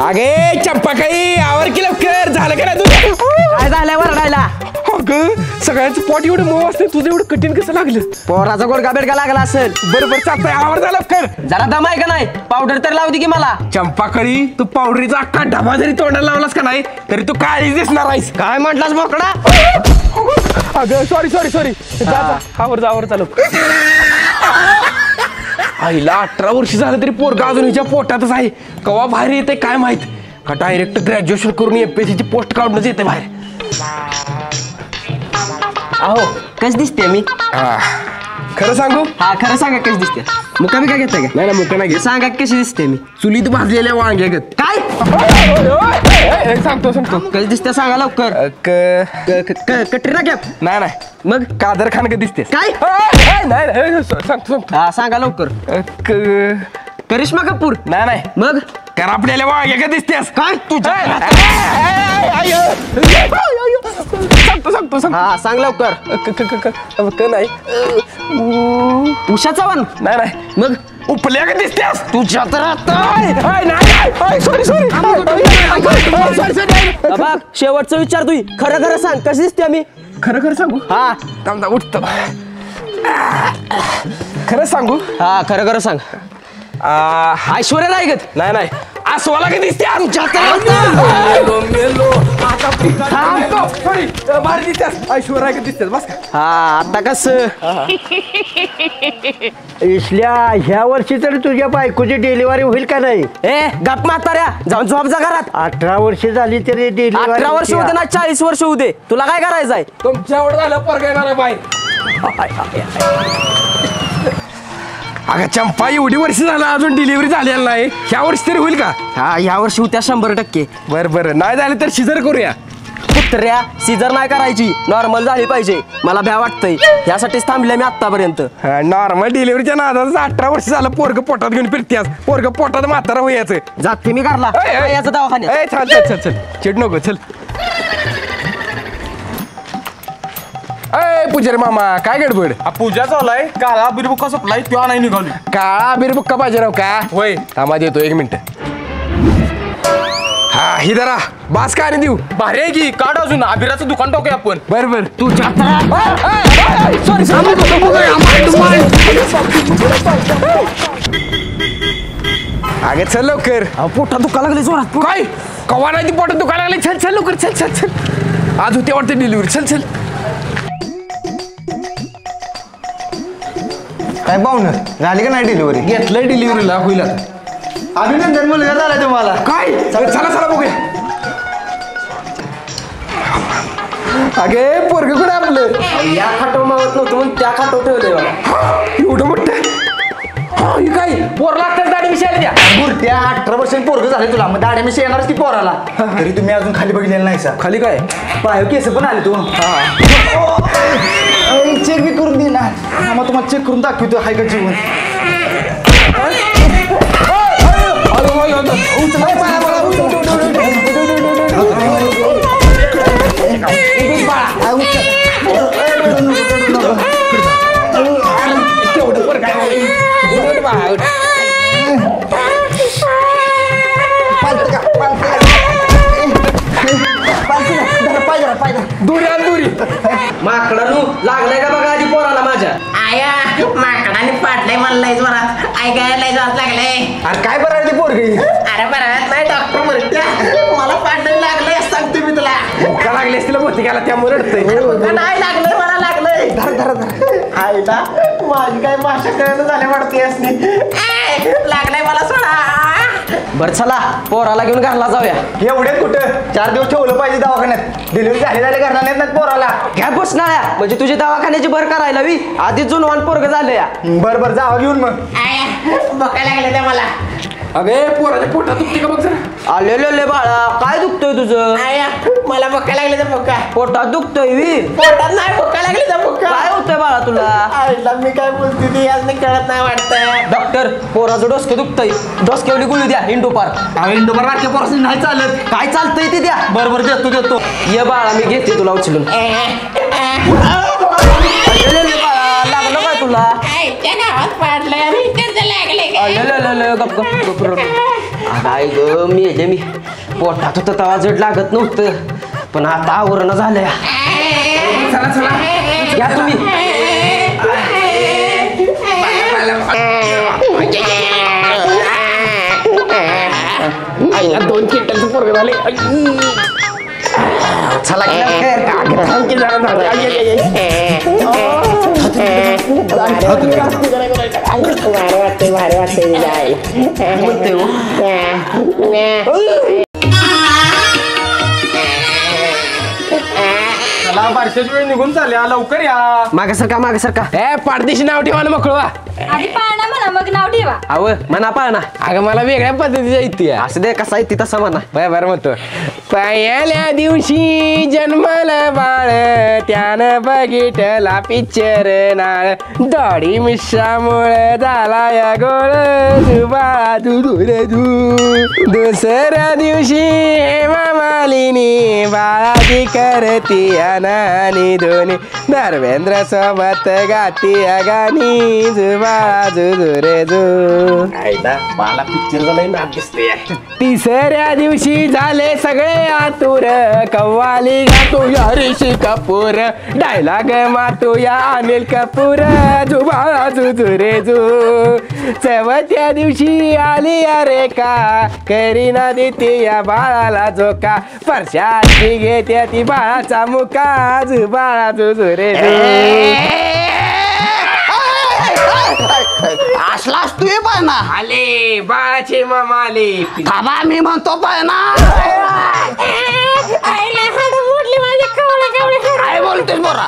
अगे चंपा काही आवर की लवकर झालं का ना तुझं काय झालंय वरडायला अगं सगळ्यांचं पोट एवढं मऊ असते तुझं एवढं कठीण कसं लागलं पोराचा गोडगा बेडगा लागला असेल बरोबर चालतंय आवर झाला लवकर जरा दम आहे का नाही पावडर तर लावू दे की मला चंपाकळी तू पावडरीचा अख्खा डबा जरी तोंडाला लावलास का नाही तरी तू काळीच दिसणार आहेस काय म्हटलास बोकडा अगं सॉरी आवर चालू आईला 18 वर्ष झालं तरी पोरगा अजून हिच्या पोटातच आहे कवा बाहेर येते काय माहित का डायरेक्ट ग्रॅज्युएशन करून एमपीएससी ची पोस्ट काढूनच येते बाहेर अहो कस दिसते मी खरं सांगू हा खरं सांगा कशी दिसते मुका बी काय घेताय का नाही ना मुका नाही सांगा कशी दिसते मी चुलीत भाजलेल्या वांग्यागत काय सांगतो कशी दिसते सांगा लवकर कटरीना कॅप नाही मग कादर खान का दिसते काय नाही सांगतो हा सांगा लवकर करिश्मा कपूर नाही मग कारण आपल्याला वांग्यागत दिसतेस काय तुझ्या सांगतो हा सांग लवकर नाही उषा चव्हाण नाही मग उपल्या का दिसतेस तुझ्या तर सॉरी बाबा शेवटचं विचार तू खरं सांग कशी दिसते आम्ही खरं सांगू हा थांबा उठतो खरं सांगू हा खरं सांग ऐश्वर्या राय गत नाही अस्वाला का दिसते भारी दिसतेस ऐश्वर्या का दिसतेस बस का हा आता कस इसल्या ह्या वर्षी तर तुझ्या बायकोची डिलिव्हरी होईल का नाही ए गप म्हाताऱ्या जाऊन झोप जा घरात 18 वर्ष झाली तरी 18 वर्ष होते ना 40 वर्ष होऊ दे तुला काय करायचंय तुमच्या एवढं झालं पोरगा येणार आहे बाहेर अगं चंपा एवढी वर्ष झालं अजून डिलिव्हरी झालेली नाही ह्या वर्षी तरी होईल का हा या वर्षी होत्या 100% बरं नाही झालं तर शिजर करूया कुत्र्या सीझर नाही करायची नॉर्मल झाली पाहिजे मला भ्या वाटतंय यासाठीच थांबले मी आतापर्यंत नॉर्मल डिलिव्हरीच्या नादाचं 18 वर्ष झालं पोरग पोटात घेऊन फिरतेस पोरग पोटात म्हातारा व्हायचं जाते मी घरला याचा दवाखान्यात चल चिड नको चल अय पुजारी मामा काय गडबड पूजा चाललाय काळा बिरबुक्का सप्लाय तेव्हा नाही निघाली काळा बिरबुक्का पाहिजे राव का होय थांबा देतो 1 मिनिट हा ही जरा बास का आणि देऊ भारी आहे की काढ अजून अभिराचं दुकान टाकूया आपण बरं तू अगे चल लवकर पोटात दुखा लागले जोरात काय कवा नाही ती पोटात दुखायला लागली चल लवकर चल आज होते वाटते डिलिव्हरी चल काय पाहुणं झाली का नाही डिलिव्हरी घेतलंय डिलिव्हरीला होईल आता अभिनंदन मुलगा झाला तुम्हाला काय चला बघूया अगे पोरग कुठे आपलं या खाटो मावत नव्हतं म्हणून त्या खाटो ठेवलंय मला एवढं मोठं ही काय पोर लागतात दाढी मिशायला द्या बुरट्या 18 वर्ष पोरग झाले तुला मग दाढ्या मिशी येणारच की पोराला तरी तुम्ही अजून खाली बघितलेलं नाही सा खाली काय पाय केस पण आले तू चेक बी करून दे ना मग तुम्हाला चेक करून दाखवतो हाय का जीवन दुरी माकडानू लागलाय का बघा आधी पोराला माझ्या आया माकडाने पाडलंय मला लय जोरात ऐकायला लय जोरात लागलंय अरे काय बरं ती पोरगी अरे बरं नाही डॉक्टर म्हणत्या मला पाडलं लागलंय सांगते मी तुला का लागले असतील मोती गेला त्यामुळे रडतंय नाही लागलंय मला लागलंय आईला माझी काय भाषा कळणं झाल्या वाटते असणे लागलंय मला सोडा बरं चला पोराला घेऊन घरला जाऊया एवढे कुठं 4 दिवस ठेवलं पाहिजे दवाखान्यात डिलिव्हरी झाले घरला नेत नाहीत पोराला घ्या बसणाऱ्या म्हणजे तुझ्या दवाखान्याची भर करायला हवी आधी जुनवान पोरग झालं या बरं जावा घेऊन मग आया बघायला लागलं त्या मला अगे पोराच्या पोटात दुखते का बघ जरा आले बाळा काय दुखतोय तुझं आया मला बघायला लागले त्या बुक्का पोटात दुखतोय वी पोटात नाही बघायला लागले त्या बुक्का काय होतंय बाळा तुला आईला मी काय बोलते ती आज नाही कळत नाही वाटतंय डॉक्टर पोराचं डोसकं दुखतंय डोसकेवली गुळी द्या इंडोपार इंडोबर बारक्या पोरासाठी नाही चालत काय चालतंय ते द्या बरोबर देतो ये बाळा मी घेते तुला उचलून लागलं काय तुला आईच्या गावात पाडलंय आणि इथे लागले गप काय ग मी पोटात होतं तवा जड लागत नव्हतं पण आता आवरण झालंय. चला चला या तुम्ही. आईला 2 क्विंटलचं पोरग झाले. चला भारी वाटते म्हणते हो. चला बारशाची वेळ निघून चालल्या लवकर या. मागे सरका. ए पाडदेशी नाव ठेवा ना मकळवा. आधी पाळणा म्हणा मग नाव ठेवा. अव म्हणा पाळणा. अगं मला वेगळ्या पद्धतीच्या इथे असं दे कसा आहे ती तसा म्हणा. बरं म्हणतो. पहिल्या दिवशी जन्मला बाळ त्यानं बघितला पिक्चर नाळ दाढी मिश्रामुळे झाला या गोळ जुबा रे दुसऱ्या दिवशी हेमा मालिनी बाळाची करती अनानी दोन्ही धर्मेंद्र सोबत गाती गाणी जुबा रे मला पिक्चर झालाय ना दिसते. तिसऱ्या दिवशी झाले सगळे आतुर कव्वाली गातो या ऋषी कपूर डायलॉग मातो या अनिल कपूर जुबा रे चौथ्या दिवशी आली अरे का करीना देते या बाळाला झोका परशाची घेते ती बाळाचा मुका जुबा रे असलास तू पाय ना. आले बाळाचे मामा आले. थांबा मी म्हणतो पाय ना. काय बोलतेस बोरा.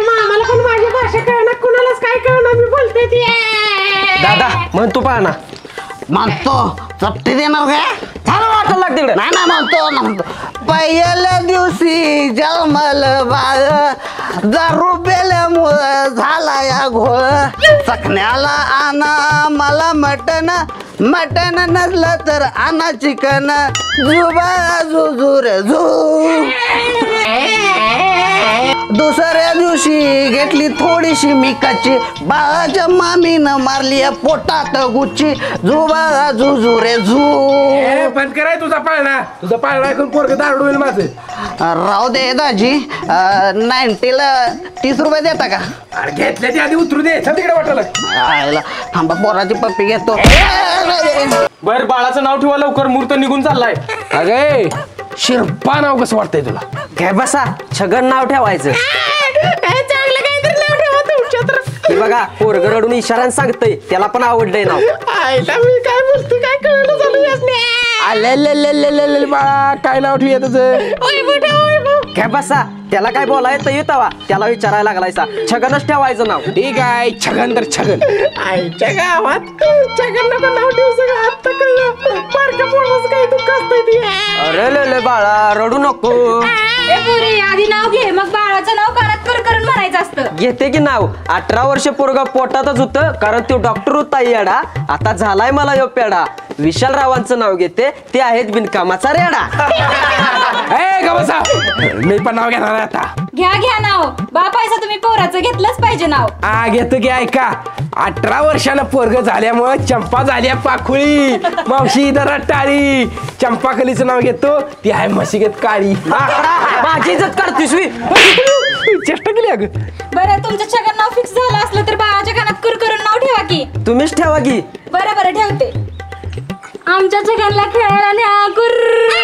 मामाला पण माझी भाषा कळणार कुणालाच काय कळणार मी बोलते ती. दादा म्हणतो पाळणा. म्हणतो चपटी देणार काय. झालं वाटायला लागते इकडे. नाही म्हणतो पहिल्या दिवशी जन्मल बाळ दारू पेल्यामुळं झाला या घोळ चकण्याला आणा मला मटण नसलं तर आणा चिकन जुबा रे दुसऱ्या दिवशी घेतली थोडीशी मिकाची बाळाच्या मामीनं मारली पोटात गुच्ची जुबा रे बंद कराय तुझा पाळणा ऐकून पोरग दारू होईल माझं. राहू दे दाजी 90ला 30 रुपये देता का. अरे घेतल्या ती आधी उतरू दे तिकडे वाटायला. आयला थांबा पोराची पप्पी घेतो. बर बाळाचं नाव ठेवा लवकर मुहूर्त निघून चाललाय. अगे शिरपा नाव कसं वाटतंय तुला. घे बसा छगन नाव ठेवायचं. चांगलं काहीतरी नाव ठेवा तुमच्या तर. हे बघा पोरग रडून इशाऱ्यानं सांगतय त्याला पण आवडलंय नाव. आईला मी काय बोलते काय कळलं झालं यासने. आले बाळा काय नाव ठेवूया तुझं. ओय मोठा ओय भाऊ. घे बसा त्याला काय बोलायचं येतावा त्याला विचारायला लागलायचा छगनच ठेवायचं नाव. ठीक आहे छगन तर छगन. आईच्या गावात छगन नको नाव ठेवू सगळं आता कळलं. पारख्या पोराचं काय दुःख असतंय ती. अरे ले बाळा रडू नको. ए पुरी आधी नाव घे मग बाळाचं नाव कानात करून म्हणायचं असतं. घेते की नाव 18 वर्ष पोरगा पोटातच होतं कारण तो डॉक्टर होता येडा आता झालाय मला यो पेडा. विशालरावांचं नाव घेते ते आहेत बिनकामाचा रेडा. ए ग बसा मी पण नाव घेणार आहे आता. घ्या नाव बाप आहे तुम्ही पोराचं घेतलंच पाहिजे नाव. घेतो की ऐका 18 वर्षानं पोरग झाल्यामुळे चंपा झाल्या पाखुळी मावशी दरात टाळी चंपाकलीचं नाव घेतो ती आहे म्हशीगत काळी. माझी इज्जत काढतोस मी. चेष्टा केली अगं. बरं तुमचं छगन नाव फिक्स झालं असलं तर बाळाच्या कानात करून नाव ठेवा की. तुम्हीच ठेवा की. बरं ठेवते. आमच्या छगनला खेळायला न्या कुर्र.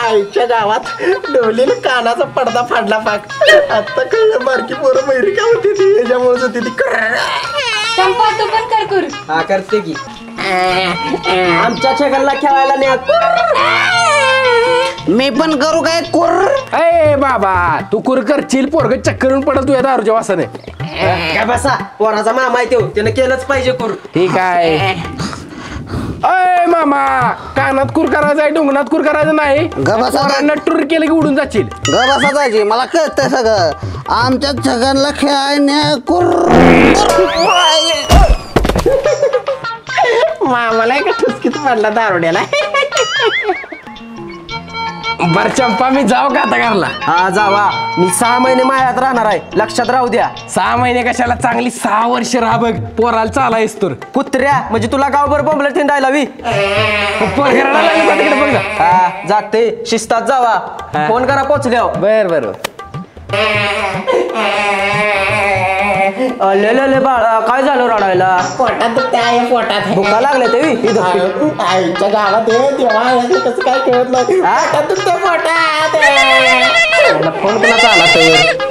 आईच्या गावात डोलीला कानाचा पडदा फाडला पाक. आता कळलं बारकी पोरं मैरी का होती ती याच्यामुळे होती ती. चंपा तू पण कर कुर. हा करते की. आमच्या छगनला खेळायला न्या. मी पण करू काय कुर्र. ए बाबा तू कुर करशील पोरग चक्करून पडल तू या दारूच्या वासाने. काय बसा पोराचा मामा आहे तो त्यानं केलंच पाहिजे कुर. ठीक आहे. अय मामा कानात कुर करायचं आहे डोंगणात कुर करायचं नाही. पोरांना टूर केलं की उडून जाशील. बसा दाजी मला कळतंय सगळं. आमच्या छगनला खेळण्या कुर्र. मामाला एका ठुसकीत पडला दारुड्याला. बर चंपा मी जाऊ का आता घरला? हा जावा, मी 6 महिने मायात राहणार आहे, लक्षात राहू द्या. 6 महिने कशाला, चांगली 6 वर्ष राहा बघ, पोराला चालायस तर. कुत्र्या म्हणजे तुला गावभर बोंबलत हिंडायला वी. पोरगेराला लागलं का तिकडे बघ जा. हा जाते, शिस्तात जावा. फोन करा पोचल्यावर. बर बर ले बाळा, काय झालं रडायला? पोटात दुखते आहे, पोटात भुका लागल्या ते आईच्या गावात हे देवा हे कसं काय कळत नाही. पोटात दुखते पोटात. फोन कोणाचा आला तर?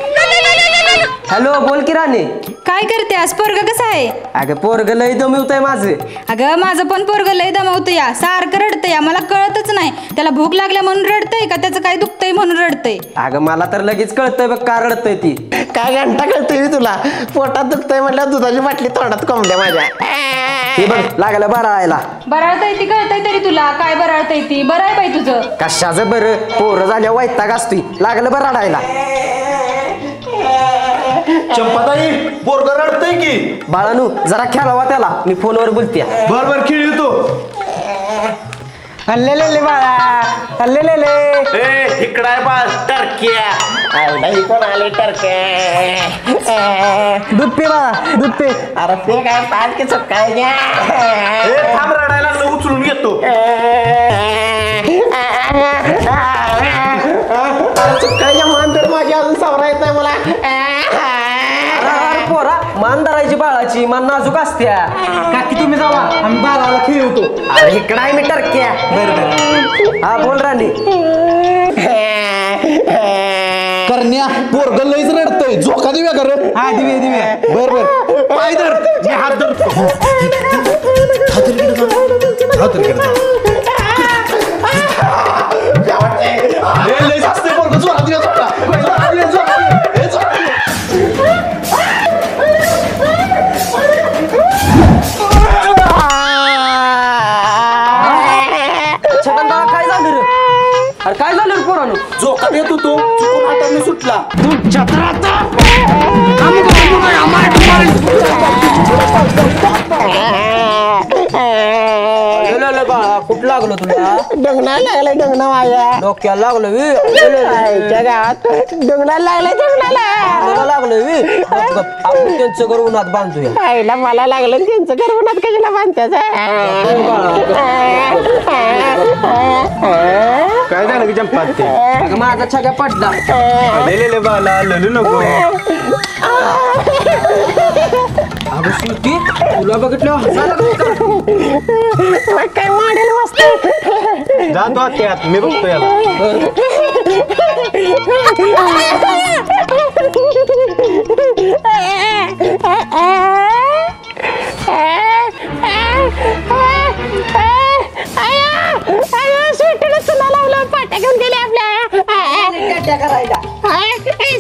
हॅलो, बोल की राणी. काय करते आज? पोरग कसं आहे? अगं पोरग लय दमवतंय माझं. अगं माझं पण पोरग लय दमावतं या, सारखं रडतं या, मला कळतच नाही त्याला भूक लागल्या म्हणून रडतंय का त्याचं काय दुखतंय म्हणून रडतंय. अगं मला तर लगेच कळतंय बघ का रडतंय ती. काय घंटा कळतोय तुला? पोटात दुखतंय म्हटलं दुधाची बाटली तोंडात कोंबल्या माझ्या. हे बघ लागलं बरायला. बराळतंय ती कळतंय तरी तुला काय बराळतंय ती? बरं आहे बाई तुझं. कशाचं बरं, पोरं झाल्या वैताग असतोय, लागलं बरं रडायला. चंपाताई पोरग रडतंय की. बाळानू जरा खेळावा त्याला, मी फोनवर बोलते. बर बर खेळ येतो. हल्लेले बाळा, हल्लेले. इकडं आहे बा टर्किया. आई कोण आले टरके? दूध पे बाळा, दूध पे. अरे ते काय पाच की सकाळी घ्या. थांब रडायला लागलं, उचलून घेतो. सकाळीच्या मान तर माझी अजून सवरा येत नाही मला. अरे पोरा, मान धरायची बाळाची, मान नाजूक असत्या. काकी तुम्ही जावा, आम्ही बाळाला खेळवतो. अरे इकडं आहे मी टरक्या. बरोबर, हा बोल राणी. करण्या पोरग लईच रडतंय, झोका देऊया कर. हा दिवे दिवे. बर बर पाय धर, मी हात धरतो. लईच असते पोरग, जोरात देऊया झोका. जोरात देऊया झोका. हे झोका. छगनदादा काय झालं रे? अरे काय झालं रे पोरानू? झोका देत होतो, चुकून हाताने सुटला. बाळा कुठं लागलो तुला? डोंगणाला लागलाय डोंगणा माझ्या. डोक्याला लागलं वी. आईच्या गावात डोंगणाला लागलाय डोंगणाला. मला लागलं वी. आपण त्यांचं घर उन्हात बांधूया. आईला मला लागलं त्यांचं घर उन्हात कशाला बांधत्याच. काय झालं की चंपा ते? अगं माझा छग्या पडला. हल्लेले बाळा, ललू नको. अगं श्रुती, तुला बघितलं हसायला लागलं का? काय मॉडेल मस्त. जातो आत्यात, मी बघतो याला. शेतीनं चुला लावलं, पाट्या घेऊन गेले आपल्या.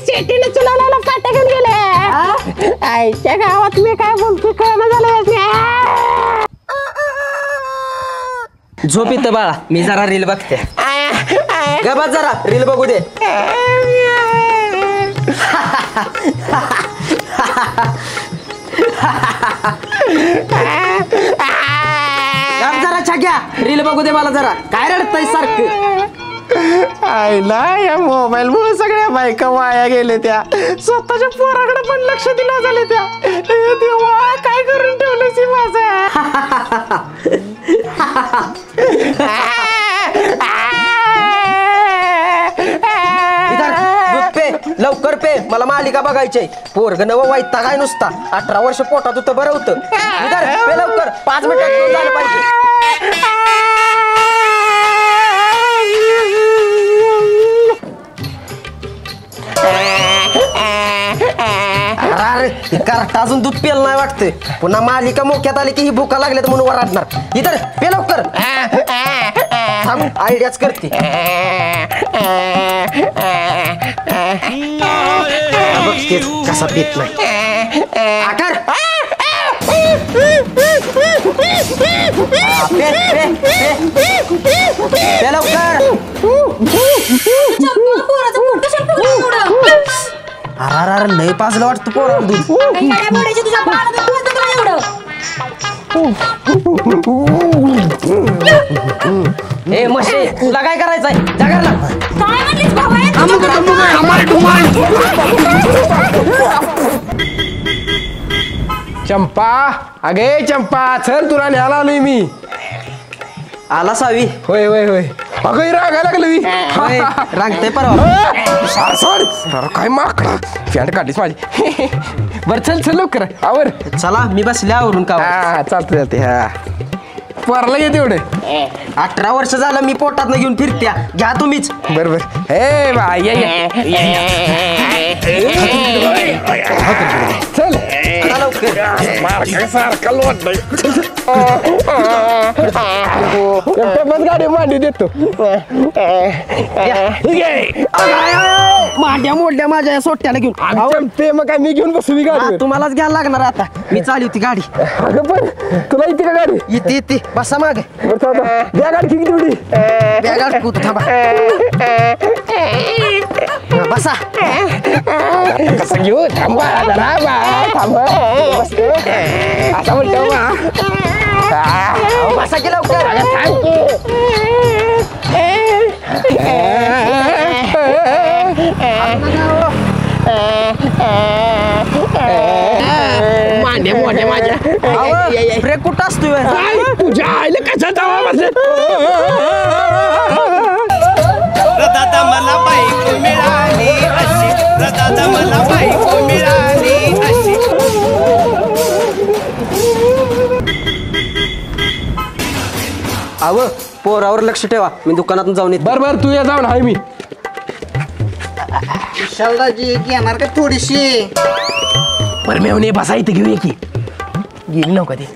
शेतीनं चुला लावलं, पाट्या घेऊन गेले. आईच्या गावात मी काय बोलतो कळलं झालं. झोप येतं बाळा, मी जरा रील बघते. गबा जरा रील बघू दे. गप जरा छग्या, रील बघू दे मला जरा. काय रडतंय सारखं? आईला या मोबाईल मुळे सगळ्या बायका वाया गेले त्या. स्वतःच्या पोराकडे पण लक्ष दिलं झाले त्या. हे देवा काय करून ठेवलं सी माझं. इधर, दूध पे, लवकर पे, मला मालिका बघायची. पोरग नव वैताग आहे नुसता. 18 वर्ष पोटात होतं, बरं होतं. इधर पे लवकर, 5 मिनिटात घेऊन झालं पाहिजे. अरे करता अजून दूध पेल नाही वाटतं. पुन्हा मालिका मोक्यात आली की ही भुका लागल्या म्हणून वराडणार. इधर पे लवकर. थांब, आयडियाच करते. बघते कसा पेत नाही. आकार पे लवकर. पोराचं पोट कशाला फुगलं एवढं? अरे लय पाजलं वाटतं पोराला दूध. काही गाड्या मोडायच्या तुझ्या बाळाला दूध पाजलं तुला एवढं? ए मशे तुला काय करायचंय जागारला काय म्हणलीस भाऊ चंपा अगे चंपा चल तुला न्यायला आलोय मी. आला सावी होय होय होय अगं रागायला लागलं मी. रांगते परवा सॉरी काय माकडा फॅन काढलीस माझी. बरं चल चल लवकर आवर. चला मी बसले आवरून का हा चालते चालते हा पोराला घे तेवढे. 18 वर्ष झालं मी पोटात घेऊन फिरत्या घ्या तुम्हीच. बरोबर हे बाय चल चला लवकर. बस गाडी मांडी देतो. मांड्या मोडल्या माझ्या सोट्याला घेऊन ते मग काय मी घेऊन बसू मी गाडी. तुम्हालाच घ्यायला लागणार आता मी चालली होती गाडी. अगं पण तुला येते का गाडी. येते येते बसा मागे द्या गाडी किती तेवढी. बॅगा कुठं थांबा बसा. कसं घेऊ थांबा जरा बा थांबा आता म्हणतो बा. बसा की लवकर. मांडे मोठे माझ्या ब्रेक कुठं असतोय. तुझ्या आईला कसा जावा बसत. दादा मला बायको मिळाली अशी, दादा मला बायको मिळाली अशी. अव पोरावर लक्ष ठेवा मी दुकानातून जाऊन येतो. बर बर तू या जाऊन हाय मी. विशालदाजी येणार का थोडीशी. बरं मी म्हणे बसा इथे घेऊया की. गेली नव्हता ते.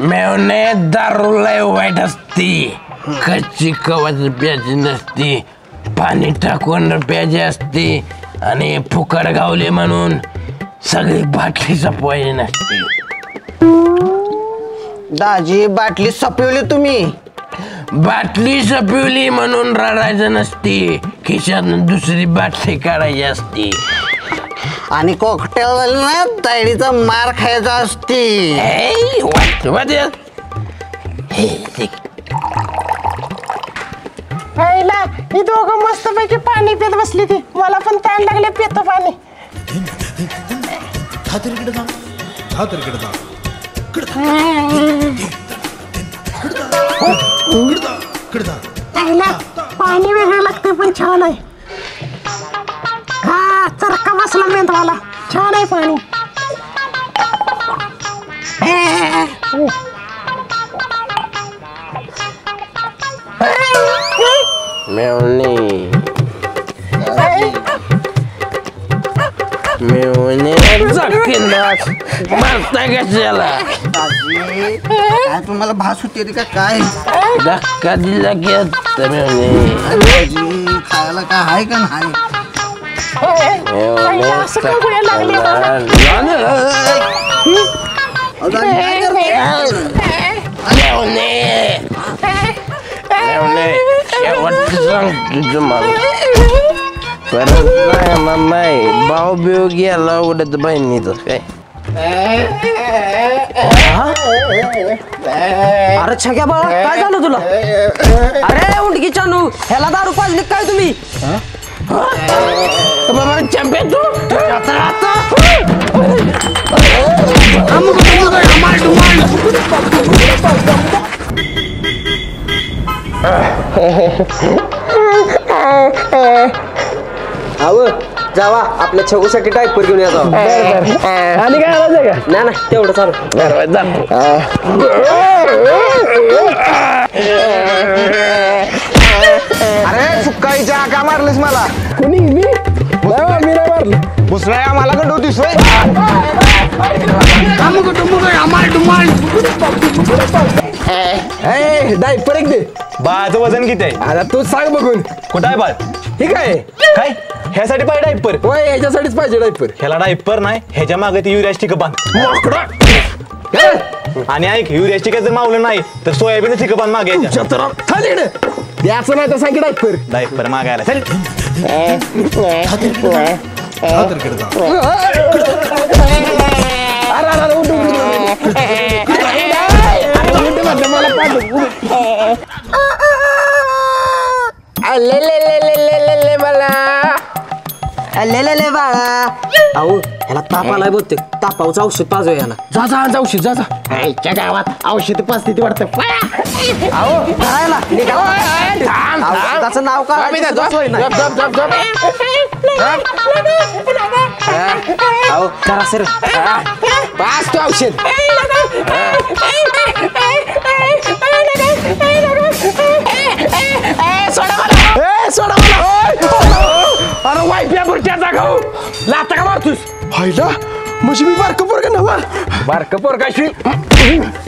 मेवणे दारू लय वाईट असती. कच्ची कवाच प्यायची नसती. पाणी टाकून प्यायची असती. आणि फुकट गावले म्हणून सगळी बाटली सपवायची नसती. दाजी बाटली सपवली तुम्ही. बाटली सपवली म्हणून रडायचं नसती. खिशातून दुसरी बाटली काढायची असती. आणि कॉकटेल ना तायडीचा मार खायचा असती. ही दोघं मस्त पैकी पाणी पित बसली ती. मला पण ताण लागले पितो पाणी. पाणी वेगळं लागतं पण छान आहे. हा चरका बसला मेंदवाला. छान आहे पाणी. काय तुम्हाला भास होते का काय. धक्का दिला की दाजी खायला काय आहे का नाही. असं का गोळ्या लागल्या भाऊ बिव गेला उडत बहिणीच काय. अरे छग्या बाळा काय झालं तुला. अरे उंडकी चानू ह्याला दारू पाजली काय तुम्ही. बाबा चंपे तू अव जावा आपल्या छगूसाठी डायपर घेऊन या जावा. आणि काय आलं का. नाही ना तेवढं चालू. अरे चुक्काईच्या का मारलीस मला. कुणी मी नाही मारलं. भुसराय आम्हाला गंडवतीस होय. डायपर एक दे. बाळाचं वजन किती आहे. आता तू सांग बघून. कुठं आहे बाळ. ठीक आहे काय ह्यासाठी पाहिजे डायपर. होय ह्याच्यासाठीच पाहिजे डायपर. ह्याला डायपर नाही ह्याच्या मागे ती युरिया स्टिक बांध. आणि ऐक युरिया स्टिक जर मावलं नाही तर सोयाबीन स्टिक बांध मागे ह्याच्या. खाली द्यायचं नाही तर सांग डायपर. डायपर मागायला चल. मला ले बाळा. अहो ह्याला ताप आलाय बोलते. तापावचं औषध पाजू याला. जा जा जा औषध जा जा. आईच्या गावात औषध पाचते ती वाटतं. करायला औषधाचं नाव का अहो करा सर. पाच तू औषध. सोडा मला. अरे वाईप्या बुरट्या जागाव लाता का मारतोस. हायला म्हणजे मी बारकं पोरगं नवा. बारकं पोरगाशी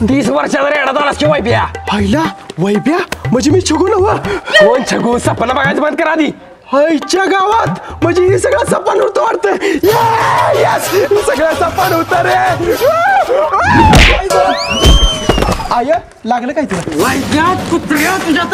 30 वर्षाचा रेडा झालास की वाईप्या. हायला वाईप्या म्हणजे मी छगू नवा. कोण छगू? सपना बघायचं बंद करा आधी. आईच्या गावात म्हणजे हे सगळं सपान होतं वाटतं. यस सगळं सपान होतं रे. आय लागलं काय तुला? वाईप्या कुत्र्या तुझ्या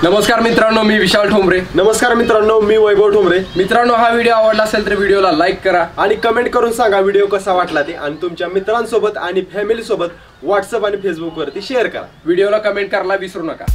नमस्कार मित्रांनो, मी विशाल ठोंबरे. नमस्कार मित्रांनो, मी वैभव ठोंबरे. मित्रांनो, हा व्हिडिओ आवडला असेल तर व्हिडिओला लाईक करा आणि कमेंट करून सांगा व्हिडिओ कसा वाटला ते, आणि तुमच्या मित्रांसोबत आणि फॅमिली सोबत व्हॉट्सअप आणि फेसबुक वरती शेअर करा. व्हिडिओला कमेंट करायला विसरू नका.